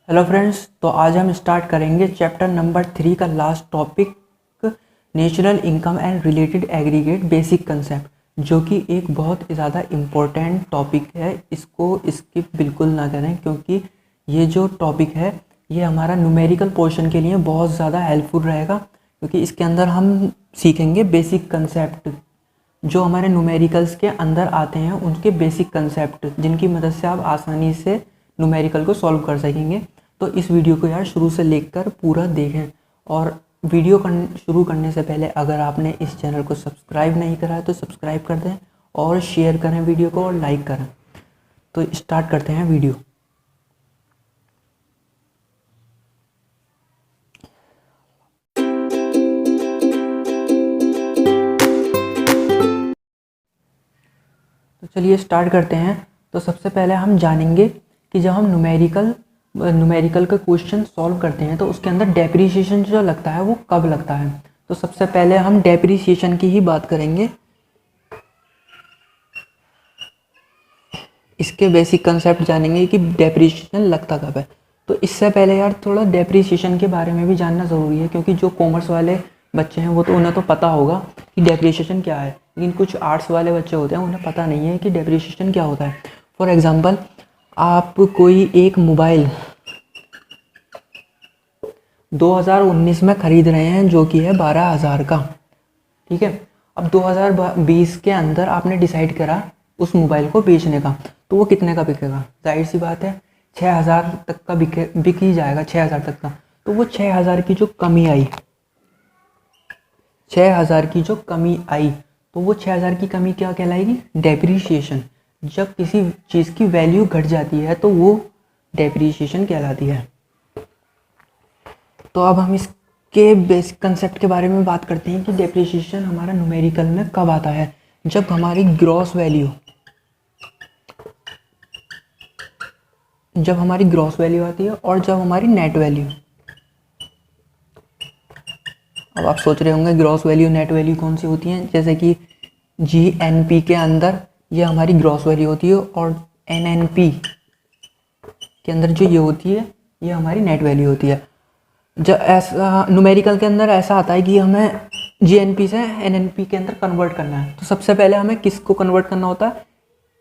Hello friends, तो आज हम स्टार्ट करेंगे चैप्टर नंबर 3 का last topic, natural income and related aggregate basic concept, जो कि एक बहुत ज़्यादा इम्पोर्टेंट टॉपिक है। इसको स्किप बिल्कुल ना करें, क्योंकि ये जो टॉपिक है ये हमारा न्यूमेरिकल पोर्शन के लिए बहुत ज़्यादा हेल्पफुल रहेगा, क्योंकि इसके अंदर हम सीखेंगे बेसिक कंसेप्ट जो हमारे न्यूमेरिकल्स के अंदर आते हैं, उनके बेसिक कंसेप्ट जिनकी मदद से आप आसानी से न्यूमेरिकल को सॉल्व कर सकेंगे। तो इस वीडियो को यार शुरू से लेकर पूरा देखें। और वीडियो शुरू करने से पहले अगर आपने इस चैनल को सब्सक्राइब नहीं करा है तो सब्सक्राइब कर दें और शेयर करें वीडियो को और लाइक करें। तो स्टार्ट करते हैं वीडियो। तो चलिए स्टार्ट करते हैं। तो सबसे पहले हम जानेंगे कि जब हम न्यूमेरिकल का क्वेश्चन सॉल्व करते हैं तो उसके अंदर डेप्रीशिएशन जो लगता है वो कब लगता है। तो सबसे पहले हम डेप्रीशिएशन की ही बात करेंगे। इसके बेसिक कंसेप्ट जानेंगे कि डेप्रीशिएशन लगता कब है। तो इससे पहले यार थोड़ा डेप्रीशिएशन के बारे में भी जानना ज़रूरी है, क्योंकि जो कॉमर्स वाले बच्चे हैं वो तो उन्हें तो पता होगा कि डेप्रीशिएशन क्या है, लेकिन कुछ आर्ट्स वाले बच्चे होते हैं उन्हें पता नहीं है कि डेप्रीशिएशन क्या होता है। फॉर एग्ज़ाम्पल, आप कोई एक मोबाइल 2019 में ख़रीद रहे हैं जो कि है 12,000 का, ठीक है। अब 2020 के अंदर आपने डिसाइड करा उस मोबाइल को बेचने का, तो वो कितने का बिकेगा? जाहिर सी बात है 6,000 तक का बिक ही जाएगा, 6,000 तक का। तो वो 6,000 की जो कमी आई, 6,000 की जो कमी आई, तो वो 6,000 की कमी क्या कहलाएगी? डेप्रीशिएशन। जब किसी चीज़ की वैल्यू घट जाती है तो वो डेप्रीशिएशन कहलाती है। तो अब हम इसके बेसिक कंसेप्ट के बारे में बात करते हैं कि डेप्रीशिएशन हमारा न्यूमेरिकल में कब आता है। जब हमारी ग्रॉस वैल्यू आती है और जब हमारी नेट वैल्यू। अब आप सोच रहे होंगे ग्रॉस वैल्यू नेट वैल्यू कौन सी होती हैं। जैसे कि GNP के अंदर ये हमारी ग्रॉस वैल्यू होती है और NNP के अंदर जो ये होती है ये हमारी नेट वैल्यू होती है। जब ऐसा न्यूमेरिकल के अंदर ऐसा आता है कि हमें GNP से NNP के अंदर कन्वर्ट करना है, तो सबसे पहले हमें किसको कन्वर्ट करना होता है?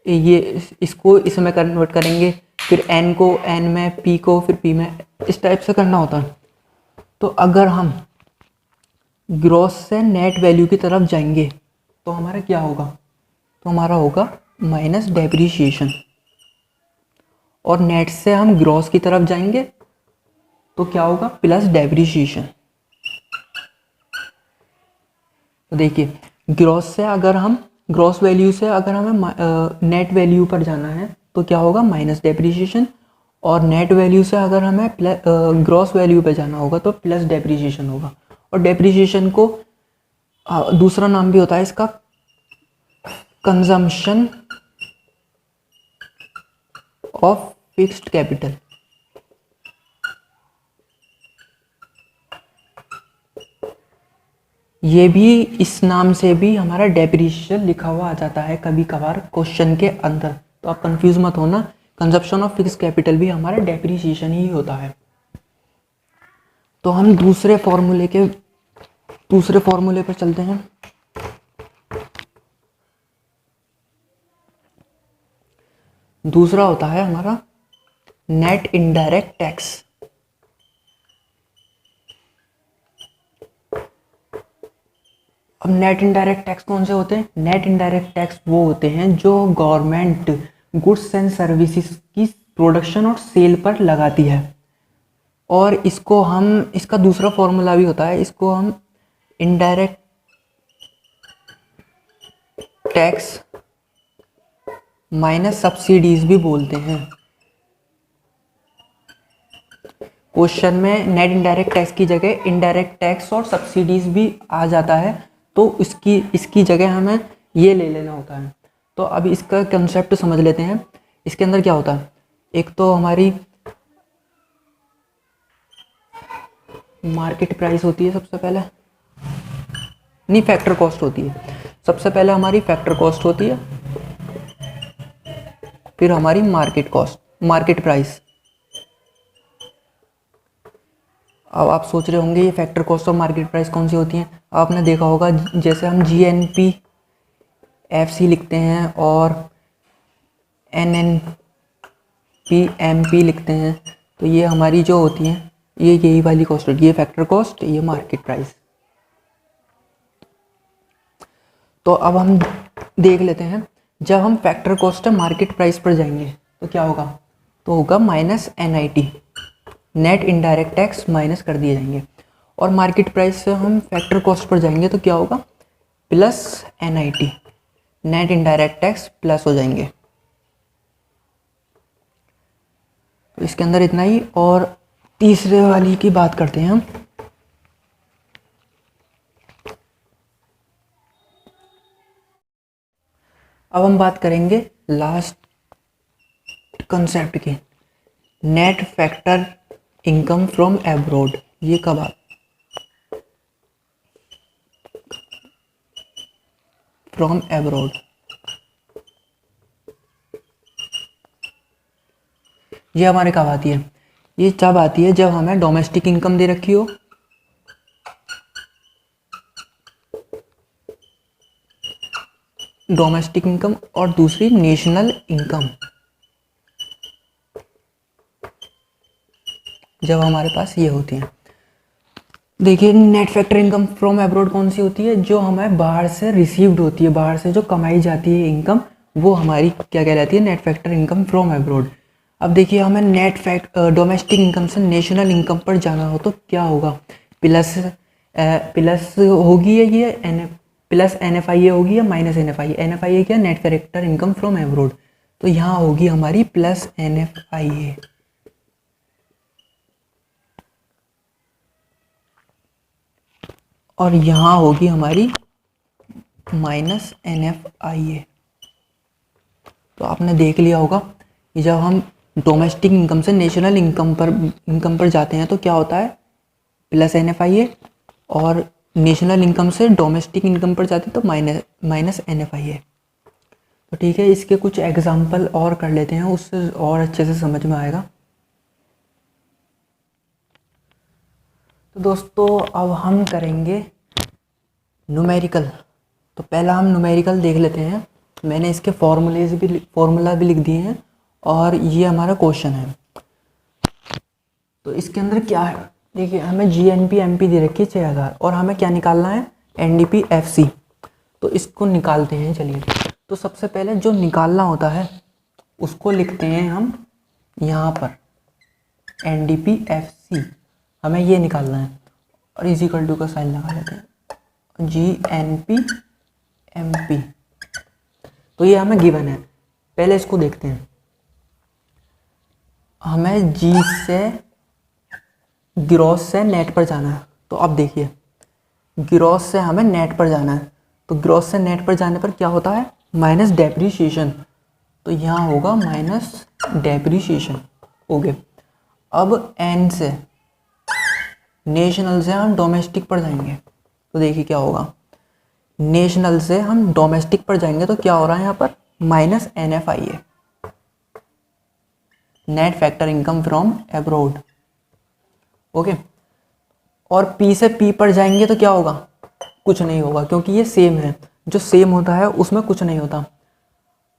ये इसको इसमें कन्वर्ट करेंगे, फिर N को N में, P को फिर P में, इस टाइप से करना होता है। तो अगर हम ग्रॉस से नेट वैल्यू की तरफ जाएंगे तो हमारा क्या होगा? तो हमारा होगा माइनस डेप्रीशिएशन। और नेट से हम ग्रॉस की तरफ जाएंगे तो क्या होगा? Plus depreciation. तो देखिए, ग्रॉस वैल्यू से अगर हमें नेट वैल्यू पर जाना है तो क्या होगा? Minus depreciation. और नेट वैल्यू से अगर हमें ग्रॉस वैल्यू पे जाना होगा तो प्लस डेप्रीशिएशन होगा। और डेप्रीशिएशन को दूसरा नाम भी होता है इसका, कंजम्पशन ऑफ फिक्स्ड कैपिटल। ये भी इस नाम से भी हमारा डेप्रीशिएशन लिखा हुआ आ जाता है कभी कभार क्वेश्चन के अंदर, तो आप कंफ्यूज मत होना। कंजप्शन ऑफ फिक्स्ड कैपिटल भी हमारा डेप्रीशिएशन ही होता है। तो हम दूसरे फॉर्मूले पर चलते हैं। दूसरा होता है हमारा नेट इनडायरेक्ट टैक्स। अब नेट इनडायरेक्ट टैक्स कौन से होते हैं? नेट इनडायरेक्ट टैक्स वो होते हैं जो गवर्नमेंट गुड्स एंड सर्विसेज की प्रोडक्शन और सेल पर लगाती है। और इसका दूसरा फॉर्मूला भी होता है, इसको हम इनडायरेक्ट टैक्स माइनस सब्सिडीज भी बोलते हैं। क्वेश्चन में नेट इनडायरेक्ट टैक्स की जगह इनडायरेक्ट टैक्स और सब्सिडीज भी आ जाता है, तो इसकी जगह हमें ये ले लेना होता है। तो अब इसका कंसेप्ट समझ लेते हैं। इसके अंदर क्या होता है? एक तो हमारी मार्केट प्राइस होती है सबसे पहले, नहीं फैक्टर कॉस्ट होती है। सबसे पहले हमारी फैक्टर कॉस्ट होती है, फिर हमारी मार्केट प्राइस, अब आप सोच रहे होंगे ये फैक्टर कॉस्ट और मार्केट प्राइस कौन सी होती हैं। आपने देखा होगा जैसे हम GNP FC लिखते हैं और NNP MP लिखते हैं, तो ये हमारी जो होती हैं ये यही वाली कॉस्ट होती है, ये फैक्टर कॉस्ट, ये मार्केट प्राइस। तो अब हम देख लेते हैं, जब हम फैक्टर कॉस्ट मार्केट प्राइस पर जाएंगे तो क्या होगा, तो होगा minus NIT, net indirect tax minus कर दिए जाएंगे। और मार्केट प्राइस से हम फैक्टर कॉस्ट पर जाएंगे तो क्या होगा, plus NIT, net indirect tax plus हो जाएंगे। तो इसके अंदर इतना ही। और तीसरे वाली की बात करते हैं हम। अब हम बात करेंगे लास्ट कंसेप्ट की, net factor income from abroad. ये कब फ्रॉम एब्रोड, ये हमारे कब आती है, ये तब आती है जब हमें डोमेस्टिक इनकम दे रखी हो, डोमेस्टिक इनकम, और दूसरी नेशनल इनकम, जब हमारे पास ये होती हैं। देखिए net factor income from abroad कौन सी होती है, जो हमें बाहर से रिसीव्ड होती है, बाहर से जो कमाई जाती है इनकम, वो हमारी क्या कहलाती है, net factor income from abroad. अब देखिए हमें डोमेस्टिक इनकम से नेशनल इनकम पर जाना हो तो क्या होगा, प्लस होगी या ये प्लस NFIA होगी या माइनस NFIA। NFIA क्या, net factor income from abroad, तो यहाँ होगी हमारी प्लस NFIA। और यहाँ होगी हमारी माइनस NFIA। तो आपने देख लिया होगा कि जब हम डोमेस्टिक इनकम से नेशनल इनकम पर जाते हैं तो क्या होता है, प्लस NFIA, और नेशनल इनकम से डोमेस्टिक इनकम पर जाते हैं तो माइनस NFIA। तो ठीक है, इसके कुछ एग्जांपल और कर लेते हैं, उससे और अच्छे से समझ में आएगा। तो दोस्तों अब हम करेंगे न्यूमेरिकल। तो पहला हम न्यूमेरिकल देख लेते हैं। मैंने इसके फॉर्मूला भी लिख दिए हैं और ये हमारा क्वेश्चन है। तो इसके अंदर क्या है, देखिए हमें GNP MP दे रखी है 6000 और हमें क्या निकालना है, NDP FC। तो इसको निकालते हैं, चलिए। तो सबसे पहले जो निकालना होता है उसको लिखते हैं हम यहाँ पर, NDP FC हमें ये निकालना है, और इजिकल टू का साइन लगा लेते हैं, GNP MP। तो ये हमें गिवन है, पहले इसको देखते हैं। हमें G से ग्रॉस से नेट पर जाना है। तो अब देखिए ग्रॉस से हमें नेट पर जाना है, तो ग्रॉस से नेट पर जाने पर क्या होता है, माइनस डेप्रीशिएशन। तो यहाँ होगा माइनस डेप्रीशिएशन। ओके, अब N से नेशनल से हम डोमेस्टिक पर जाएंगे तो देखिए क्या होगा, नेशनल से हम डोमेस्टिक पर जाएंगे तो क्या हो रहा है यहाँ पर, minus NFIA, net factor income from abroad. Okay, और P से P पर जाएंगे तो क्या होगा, कुछ नहीं होगा, क्योंकि ये सेम है, जो सेम होता है उसमें कुछ नहीं होता।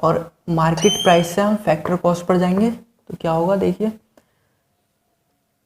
और मार्केट प्राइस से हम फैक्टर कॉस्ट पर जाएंगे तो क्या होगा, देखिए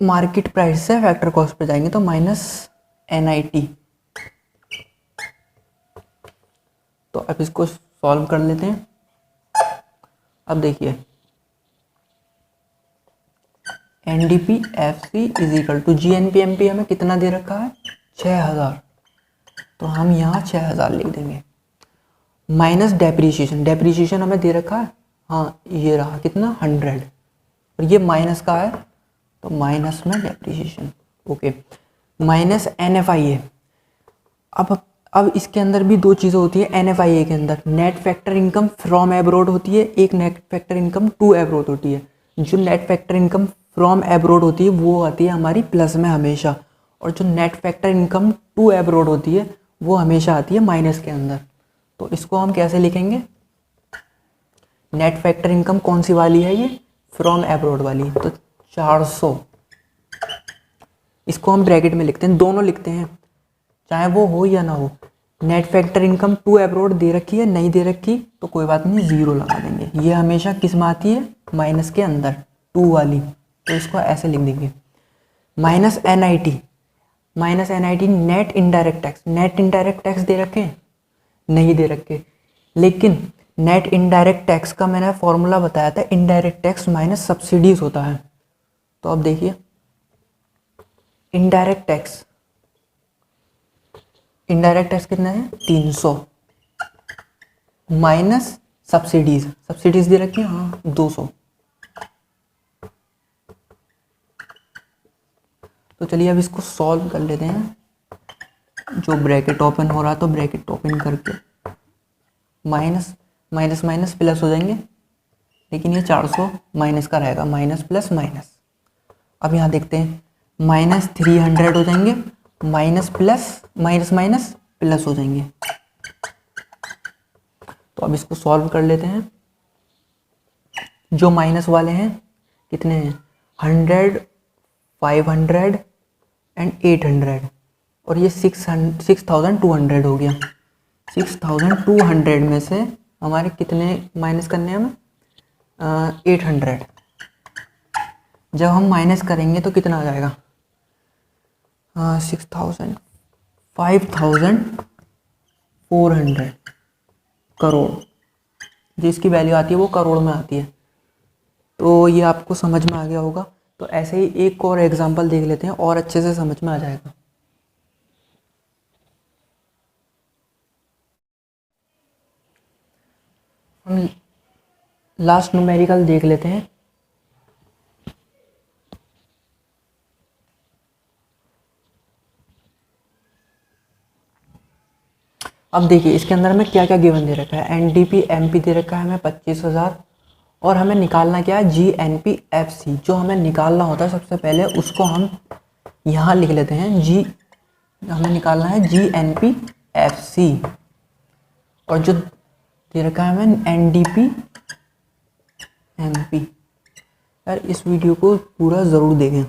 मार्केट प्राइस से फैक्टर कॉस्ट पर जाएंगे तो माइनस NIT। तो अब इसको सॉल्व कर लेते हैं। अब देखिए NDP FC is equal to GNP MP हमें कितना दे रखा है, 6000। तो हम यहाँ 6000 लिख देंगे, माइनस डेप्रीशिएशन हमें दे रखा है, हाँ ये रहा कितना, 100, और ये माइनस का है तो माइनस में डेप्रीशिएशन। Okay, minus NFIA। अब इसके अंदर भी दो चीज़ें होती है NFIA के अंदर, net factor income from abroad होती है, एक net factor income to abroad होती है। जो net factor income from abroad होती है वो आती है हमारी प्लस में हमेशा, और जो net factor income to abroad होती है वो हमेशा आती है माइनस के अंदर। तो इसको हम कैसे लिखेंगे, नेट फैक्टर इनकम कौन सी वाली है, ये फ्रॉम एब्रोड वाली। तो 400 इसको हम ब्रैकेट में लिखते हैं, दोनों लिखते हैं चाहे वो हो या ना हो। Net factor income to abroad दे रखी है, नहीं दे रखी तो कोई बात नहीं, 0 लगा देंगे। ये हमेशा किस में आती है, माइनस के अंदर, 2 वाली, तो इसको ऐसे लिख देंगे। Minus NIT, minus NIT net indirect tax. Net indirect tax दे रखे हैं, नहीं दे रखे, लेकिन नेट इनडायरेक्ट टैक्स का मैंने फॉर्मूला बताया था, इनडायरेक्ट टैक्स माइनस सब्सिडीज होता है। तो अब देखिए इनडायरेक्ट टैक्स, इनडायरेक्ट टैक्स कितना है 300 माइनस सब्सिडीज, सब्सिडीज दे रखी है हाँ 200। तो चलिए अब इसको सॉल्व कर लेते हैं। जो ब्रैकेट ओपन हो रहा तो ब्रैकेट ओपन करके माइनस माइनस माइनस प्लस हो जाएंगे, लेकिन ये 400 माइनस का रहेगा, माइनस प्लस माइनस। अब यहाँ देखते हैं माइनस 300 हो जाएंगे, minus plus minus minus plus हो जाएंगे। तो अब इसको सॉल्व कर लेते हैं। जो माइनस वाले हैं कितने हैं 100, 500 एंड 800, और ये 6200 हो गया। 6200 में से हमारे कितने माइनस करने हैं हमें 800। जब हम माइनस करेंगे तो कितना आ जाएगा 5400 करोड़, जिसकी वैल्यू आती है वो करोड़ में आती है। तो ये आपको समझ में आ गया होगा। तो ऐसे ही एक और एग्जांपल देख लेते हैं और अच्छे से समझ में आ जाएगा। हम लास्ट न्यूमेरिकल देख लेते हैं। अब देखिए इसके अंदर हमें क्या क्या गिवन दे रखा है। NDP MP दे रखा है हमें 25,000, और हमें निकालना क्या है GNP FC। जो हमें निकालना होता है सबसे पहले उसको हम यहाँ लिख लेते हैं हमें निकालना है GNP FC, और जो दे रखा है हमें NDP MP। यार इस वीडियो को पूरा ज़रूर देखें,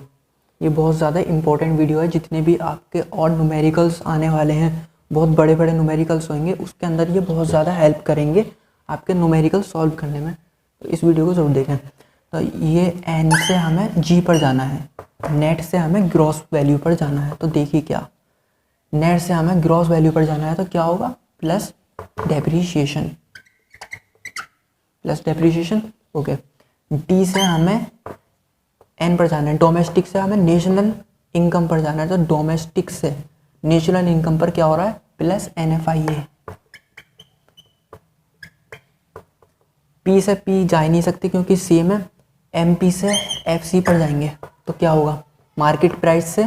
ये बहुत ज़्यादा इम्पोर्टेंट वीडियो है। जितने भी आपके और न्यूमेरिकल्स आने वाले हैं, बहुत बड़े बड़े न्यूमेरिकल्स होंगे, उसके अंदर ये बहुत ज़्यादा हेल्प करेंगे आपके न्यूमेरिकल सॉल्व करने में। तो इस वीडियो को ज़रूर देखें। तो ये N से हमें G पर जाना है, नेट से हमें ग्रॉस वैल्यू पर जाना है। तो देखिए क्या, नेट से हमें ग्रॉस वैल्यू पर जाना है तो क्या होगा plus depreciation, plus depreciation okay. D से हमें N पर जाना है, डोमेस्टिक से हमें नेशनल इनकम पर जाना है। तो डोमेस्टिक से नेशनल इनकम पर क्या हो रहा है प्लस NFIA। P से P जा ही नहीं सकते क्योंकि सेम है। MP से FC पर जाएंगे तो क्या होगा मार्केट प्राइस से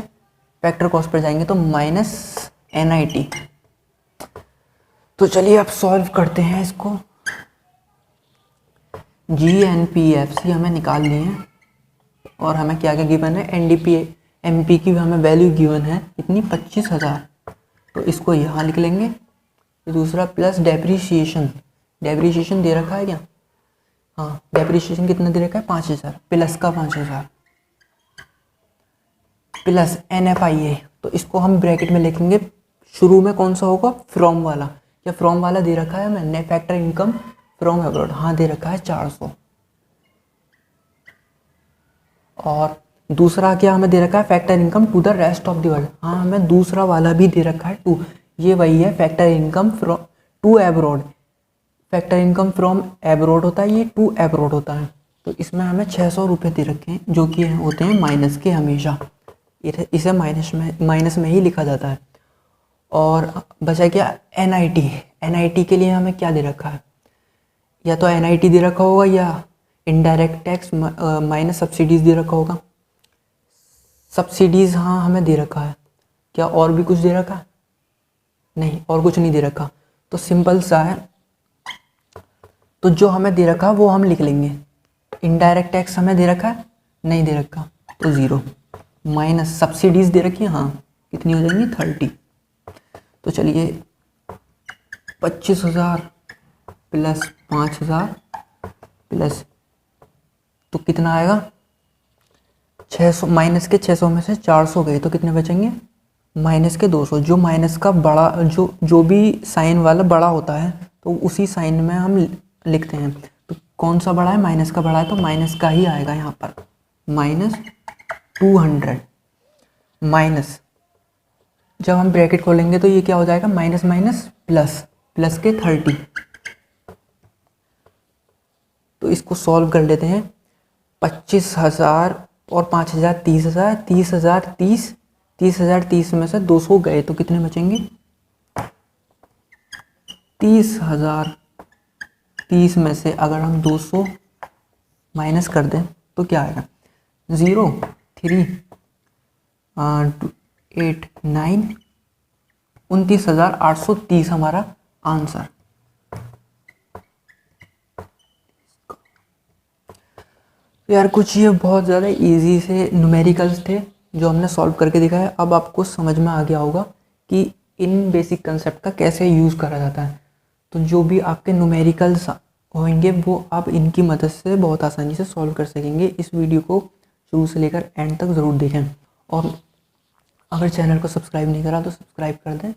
फैक्टर कॉस्ट पर जाएंगे तो माइनस NIT। तो चलिए अब सॉल्व करते हैं इसको। GNP FC हमें निकाल लिए हैं, और हमें क्या क्या गिवन है NDP MP की हमें वैल्यू गिवन है इतनी 25,000। तो इसको यहाँ लिख लेंगे। दूसरा प्लस डेप्रीशिएशन, डेप्रीशिएशन दे रखा है क्या हाँ, डेप्रीशिएशन कितना दे रखा है 5,000, प्लस का 5,000 प्लस NFIA। तो इसको हम ब्रैकेट में लिखेंगे। शुरू में कौन सा होगा फ्रॉम वाला, क्या फ्रॉम वाला दे रखा है हमें net factor income from abroad, हाँ दे रखा है 400। और दूसरा क्या हमें दे रखा है factor income to the rest of the world, हाँ हमें दूसरा वाला भी दे रखा है 2। ये वही है factor income from to abroad, factor income from abroad होता है, ये टू एब्रॉड होता है। तो इसमें हमें 600 रुपये दे रखे हैं जो कि होते हैं माइनस के, हमेशा इसे माइनस में ही लिखा जाता है। और बचा क्या NIT, NIT के लिए हमें क्या दे रखा है, या तो NIT दे रखा होगा या इनडायरेक्ट टैक्स माइनस सब्सिडीज़ दे रखा होगा। सब्सिडीज़ हाँ हमें दे रखा है, क्या और भी कुछ दे रखा है नहीं, और कुछ नहीं दे रखा। तो सिंपल सा है, तो जो हमें दे रखा है वो हम लिख लेंगे। इनडायरेक्ट टैक्स हमें दे रखा है नहीं दे रखा तो 0, माइनस सब्सिडीज़ दे रखी है हाँ कितनी हो जाएंगी 30। तो चलिए 25,000 प्लस 5,000 प्लस तो कितना आएगा 600 माइनस के 600 में से 400 गए तो कितने बचेंगे, माइनस के 200। जो माइनस का बड़ा जो भी साइन वाला बड़ा होता है तो उसी साइन में हम लिखते हैं। तो कौन सा बड़ा है, माइनस का बड़ा है तो माइनस का ही आएगा यहाँ पर, माइनस 200 माइनस, जब हम ब्रैकेट खोलेंगे तो ये क्या हो जाएगा, माइनस माइनस प्लस, प्लस के 30। तो इसको सॉल्व कर लेते हैं। 25,000 और 5,000 30,000, 30,000 30, 30,000 30 में से 200 गए तो कितने बचेंगे, 30,000 30 में से अगर हम 200 माइनस कर दें तो क्या आएगा, 0 3 8 9, 29,830 हमारा आंसर। यार कुछ ये बहुत ज़्यादा इजी से न्यूमेरिकल्स थे जो हमने सॉल्व करके दिखाया। अब आपको समझ में आ गया होगा कि इन बेसिक कंसेप्ट का कैसे यूज़ करा जाता है। तो जो भी आपके न्यूमेरिकल्स होंगे वो आप इनकी मदद से बहुत आसानी से सॉल्व कर सकेंगे। इस वीडियो को शुरू से लेकर एंड तक ज़रूर देखें और अगर चैनल को सब्सक्राइब नहीं करा तो सब्सक्राइब कर दें।